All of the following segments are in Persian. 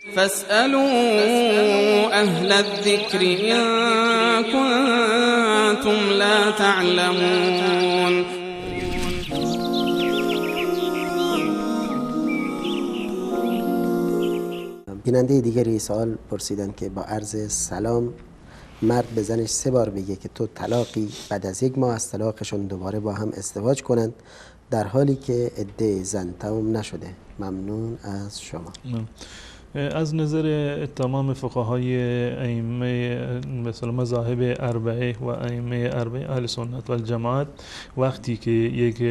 فاسألوا أهل الذكر إن كنتم لا تعلمون. بیننده دیگری سوال پرسیدن که با عرض سلام، مرد به زنش 3 بار بگه که تو طلاقی، بعد از 1 ماه از طلاقشون دوباره با هم ازدواج کنند در حالی که عده زن تمام نشده. ممنون از شما. از نظر تمام فقهای ائمه مثلا مذاهب اربعه و ائمه اربعه اهل سنت و الجماعت، وقتی که یک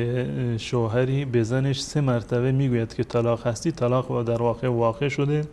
شوهری به زنش 3 مرتبه میگوید که طلاق هستی، طلاق در واقع شده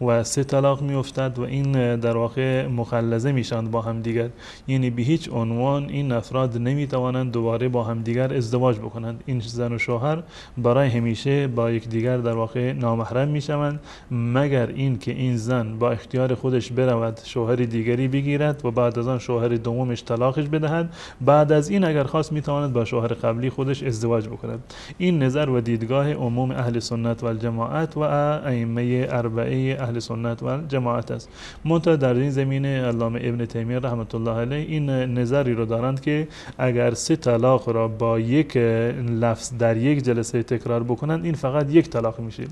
و 3 طلاق میافتد و این در واقع مخلظه میشند با هم دیگر. یعنی به هیچ عنوان این افراد نمیتوانند دوباره با هم دیگر ازدواج بکنند. این زن و شوهر برای همیشه با یکدیگر در واقع نامحرم میشوند، مگر این که این زن با اختیار خودش برود شوهر دیگری بگیرد و بعد از آن شوهر دومش طلاقش بدهد. بعد از این اگر خواست میتواند با شوهر قبلی خودش ازدواج بکند. این نظر و دیدگاه عموم اهل سنت و الجماعت و ائمه اربعه اهل سنت و الجماعت است. منتها در این زمینه علامه ابن تیمیه رحمت الله علیه این نظری رو دارند که اگر 3 طلاق را با یک لفظ در یک جلسه تکرار بکنند، این فقط 1 طلاق میشه.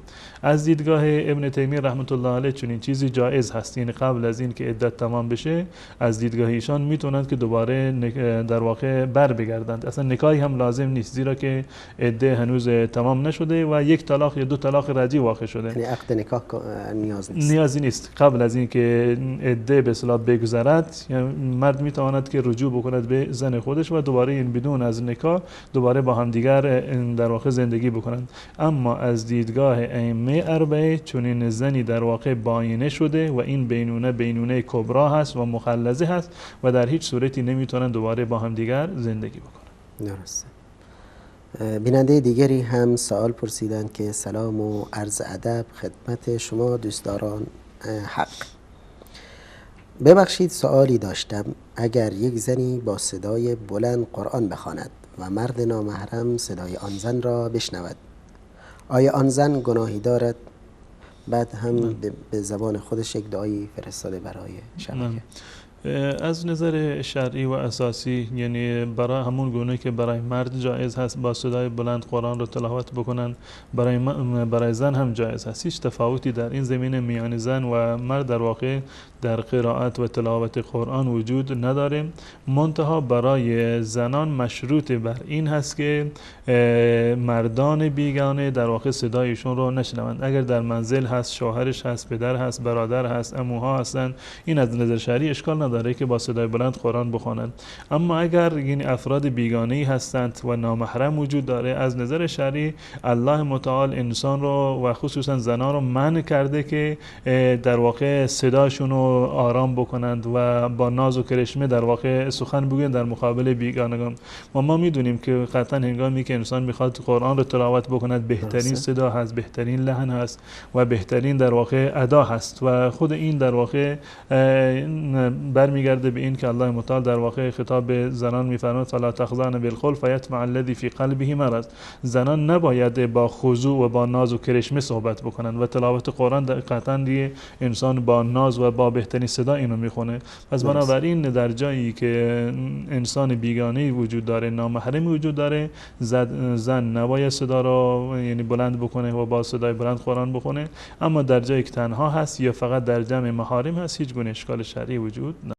از دیدگاه ابن تیمیه رحمت الله علیه چنین چیزی جایز هست، یعنی قبل از این که عدت تمام بشه از دیدگاه ایشان میتونند که دوباره در واقع بر بگردند. اصلا نکاحی هم لازم نیست، زیرا که عده هنوز تمام نشده و 1 طلاق یا 2 طلاق رجعی واقع شده. یعنی عقد نکاح نیازی نیست. قبل از این که عده به اصطلاح بگذرد، مرد میتواند که رجوع بکند به زن خودش و دوباره این بدون از نکاح دوباره با هم دیگر در واقع زندگی بکنند. اما از دیدگاه ائمه اربعه چنین زنی در واقع باینه شده و این بینونه کبرا هست و مخلظه هست و در هیچ صورتی نمیتونن دوباره با هم دیگر زندگی بکنن. درسته. بیننده دیگری هم سوال پرسیدن که سلام و عرض ادب خدمت شما دوستداران حق. ببخشید سوالی داشتم. اگر یک زنی با صدای بلند قرآن بخواند و مرد نامحرم صدای آن زن را بشنود، آیا آن زن گناهی دارد؟ بعد هم به زبان خودش یک دعایی فرستاده برای شبکه. از نظر شرعی و اساسی، یعنی برای همون گونه که برای مرد جایز هست با صدای بلند قرآن رو تلاوت بکنن، برای زن هم جایز هست. هیچ تفاوتی در این زمینه میان زن و مرد در واقع در قرائت و تلاوت قرآن وجود نداره. منتها برای زنان مشروط بر این هست که مردان بیگانه در واقع صدایشون رو نشنوند. اگر در منزل هست، شوهرش هست، پدر هست، برادر هست، عموها هستن، این از نظر شرعی اشکال نداره که با صدای بلند قرآن بخوانند. اما اگر این افراد بیگانه‌ای هستند و نامحرم وجود داره، از نظر شرعی الله متعال انسان رو و خصوصا زنان رو منع کرده که در واقع صداشون رو آرام بکنند و با ناز و کرشمه در واقع سخن بگویند در مقابل بیگانگان. و ما میدونیم که قطعا هنگامی که انسان میخواد قرآن رو تلاوت بکند، بهترین صدا هست، بهترین لحن هست و بهترین در واقع ادا هست و خود این در واقع برمیگرده به این که الله متعال در واقع خطاب به زنان میفرماید فلا تخضعن بالقول فیطمع الذی فی قلبه مرض. زنان نباید با خضوع و با ناز و کرشمه صحبت بکنند و تلاوت قرآن قطعا دیگه انسان با ناز و با بهترین صدا اینو میخونه. پس بنابراین در جایی که انسان بیگانه وجود داره، نامحرمی وجود داره، زن نباید صدا رو یعنی بلند بکنه و با صدای بلند قرآن بخونه. اما در جایی که تنها هست یا فقط در جمع محارم هست، هیچ گونه اشکال شرعی وجود نداره.